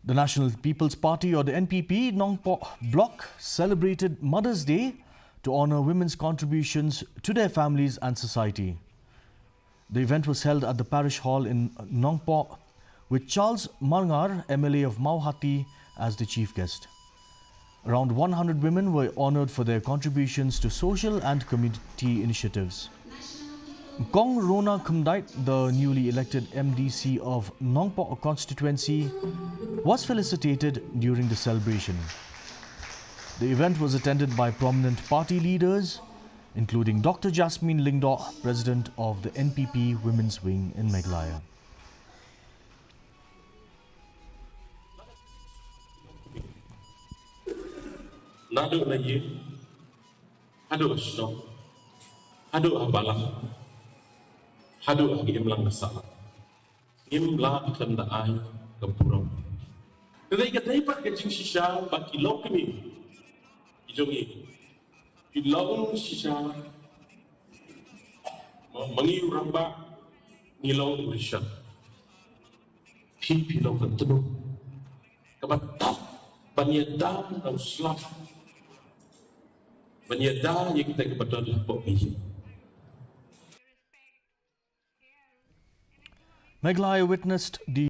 The National People's Party or the NPP Nongpoh bloc celebrated Mother's Day to honour women's contributions to their families and society. The event was held at the parish hall in Nongpoh with Charles Marngar, MLA of Mauhati, as the chief guest. Around 100 women were honoured for their contributions to social and community initiatives. Kong Rona Khumdait, the newly elected MDC of Nongpoh constituency, was felicitated during the celebration. The event was attended by prominent party leaders, including Dr. Jasmine Lingdo, president of the NPP Women's Wing in Meghalaya. Nado lagi, hado asno, hado abalah, hado agi imlang nasala, imlang kandaan kampurang. Kadai pak kecing sisa baki lok kami, ijongi, ilong sisa, mangiu ramba, nilong urishan, pilong kentenu, kabatap, banyadam dan selap. Menyedar yang kita kebetulan lapor ini. Meghalaya witnessed the